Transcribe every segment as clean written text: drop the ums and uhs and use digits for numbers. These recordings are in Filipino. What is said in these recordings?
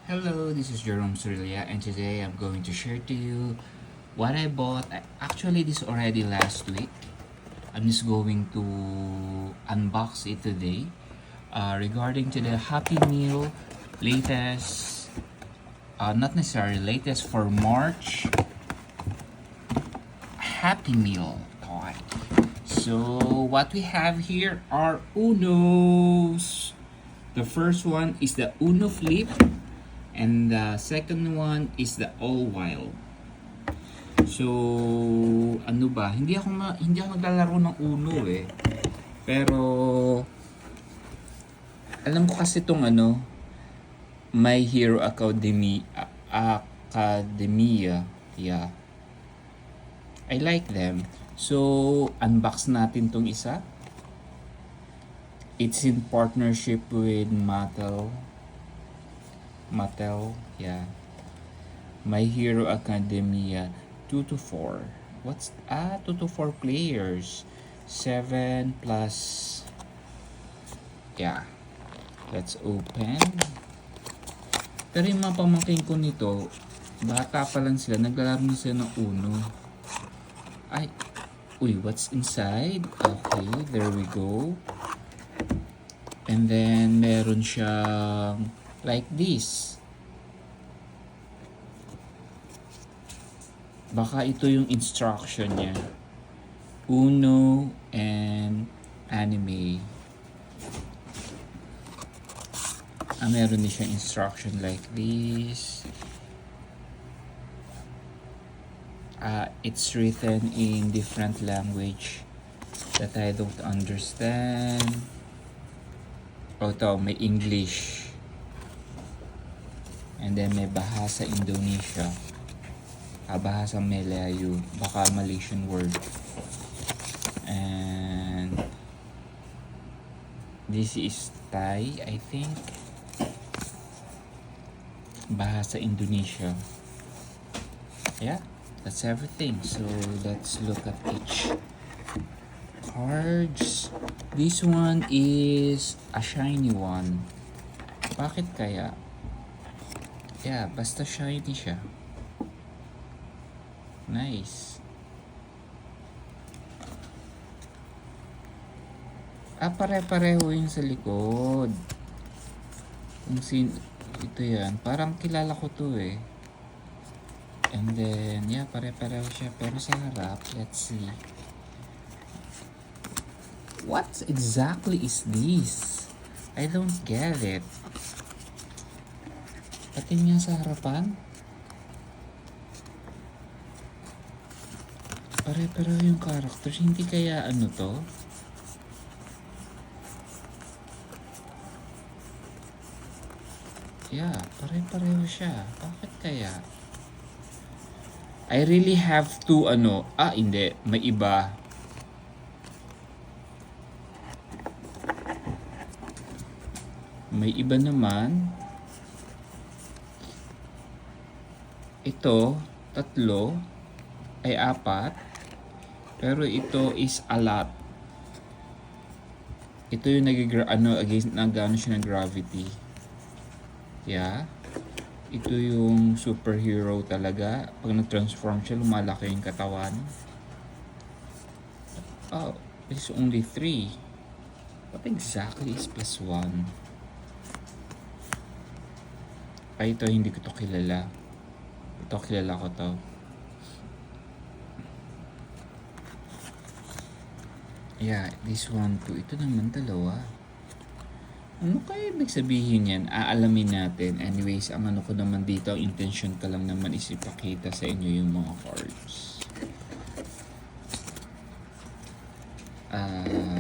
Hello, this is Jerome Surya, and today I'm going to share to you what I bought. Actually, this already last week. I'm just going to unbox it today. Regarding to the Happy Meal latest, not necessarily latest for March, Happy Meal toy. So what we have here are Unos. The first one is the Uno Flip. And the second one is the All Wild. So, ano ba? Hindi ako naglalaro ng Uno eh. Pero alam ko kasi tong My Hero Academia. Yeah. I like them. So, unbox natin tong isa. It's in partnership with Mattel, yeah. My Hero Academia 2 to 4. 2 to 4 players. 7 plus. Yeah. Let's open. Pero yung mga pamangkin ko nito, bata pa lang sila, naglalaro na sila ng Uno. Ay, what's inside? Okay, there we go. And then, meron siyang like this. Baka ito yung instruction niya. Uno and anime. Meron din siyang instruction like this. It's written in different language that I don't understand. May English. And then may bahasa Indonesia. Bahasa Melayu. Baka Malaysian word. And this is Thai, I think. Bahasa Indonesia. Yeah, that's everything. So let's look at each cards. This one is a shiny one. Bakit kaya? Yeah, basta shiny siya. Nice. Pare-pareho yung sa likod. Ito yan. Parang kilala ko to eh. And then, yeah, pare-pareho siya. Pero sa harap, let's see. What exactly is this? I don't get it. Pati niya sa harapan. Pare-pareho yung characters. Hindi kaya to? Yeah, pare-pareho siya. Bakit kaya? I really have to hindi. May iba. May iba naman. Ito, 3, ay 4. Pero ito is a lot. Ito yung against siya ng gravity. Yeah. Ito yung superhero talaga. Pag nag-transform siya, lumalaki yung katawan. Oh, this is only 3. What exactly is +1? Ito hindi ko to kilala. Ito kilala ko to. Yeah, this one too. Ito naman 2. Ano kaya ibig sabihin yan? Aalamin natin. Anyways, ang ko naman dito, ang intention ko lang naman is ipakita sa inyo yung mga cards.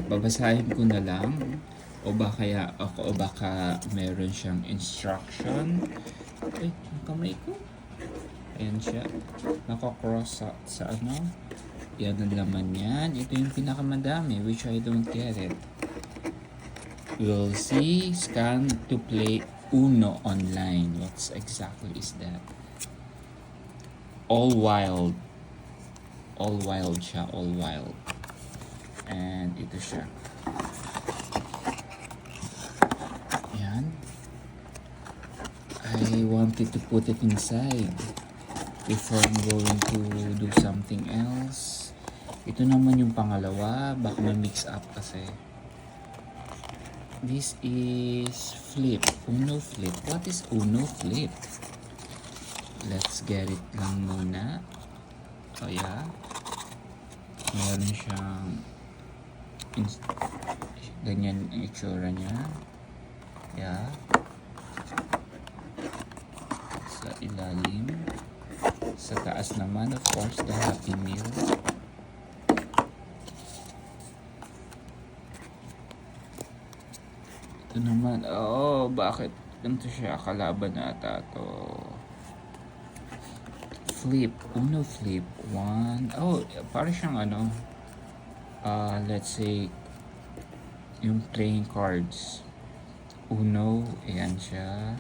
Babasahin ko na lang. O baka meron siyang instruction. Yung kamay ko. Ayan siya. Naka-cross sa Yan ang laman yan. Ito yung pinakamadami, which I don't get it. We'll see. Scan to play Uno online. What exactly is that? All Wild. All Wild siya. All Wild. And ito siya. Yan. I want wanted to put it inside before I'm going to do something else. Ito naman yung pangalawa, baka ma-mix up kasi. This is flip, Uno flip. What is Uno flip? Let's get it lang muna. Oh yeah. Meron siyang ganyan ang itsura niya. Yeah. Sa ilalim. Sa taas naman, of course, the Happy Meal. Ito naman, oh, bakit ganito siya? Kalaban na ata to. Flip, Uno flip. One, oh, para siyang ano, let's say, yung playing cards. Uno, ayan siya.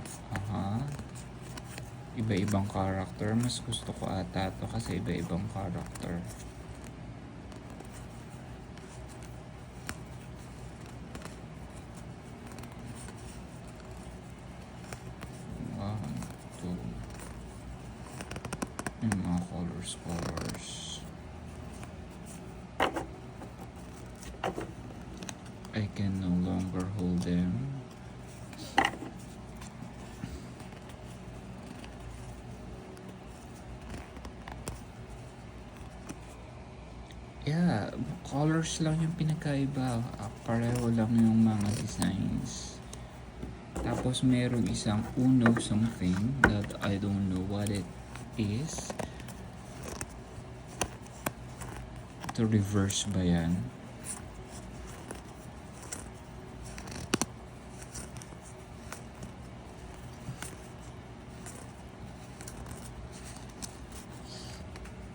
Iba-ibang character. Mas gusto ko ata to kasi iba-ibang character. One, two. Yung mga colors. I can no longer hold them. Yeah, colors lang yung pinakaiba. Pareho lang yung mga designs. Tapos merong isang Uno something that I don't know what it is. Ito reverse ba yan?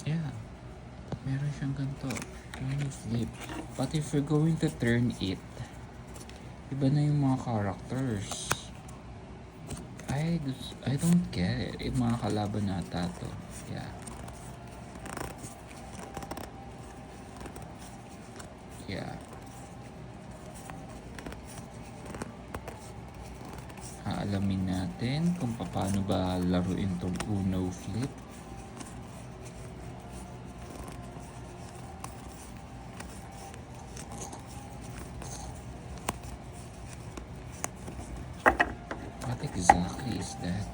Yeah. Meron siyang ganito. Uno flip. But if you're going to turn it, iba na yung mga characters. I don't get it. Mga kalaban nata to. Yeah. Yeah. Aalamin natin kung paano ba laruin tong Uno flip. What exactly is that?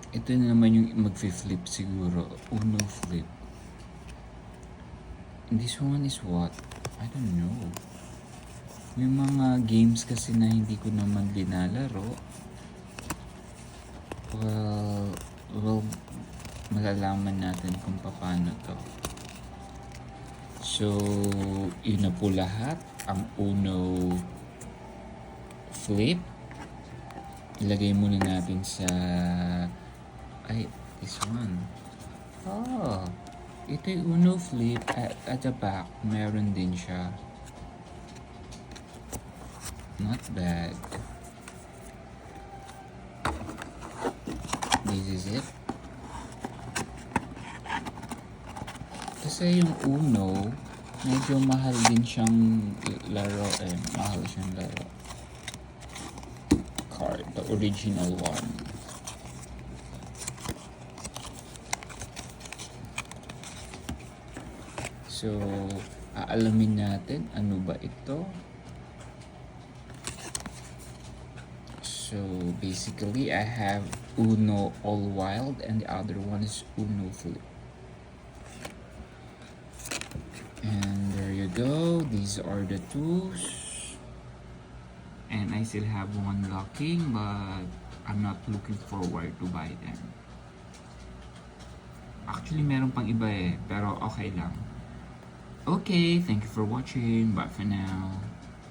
Ito na naman yung mag-flip siguro. Uno flip. And this one is what? I don't know. May mga games kasi na hindi ko naman linalaro. Well, malalaman natin kung paano to. So, yun na po lahat. Ang Uno flip. Ilagay muna natin sa... this one. Oh, ito yung Uno flip. At the back, meron din siya. Not bad. This is it. Kasi yung Uno, medyo mahal din siyang laro mahal siyang laro. Card, the original one. So, aalamin natin ano ba ito. So, basically, I have Uno All Wild and the other one is Uno Flip. And there you go. These are the tools. And I still have one locking, but I'm not looking forward to buy them. Actually, meron pang iba pero okay lang. Okay, thank you for watching. Bye for now.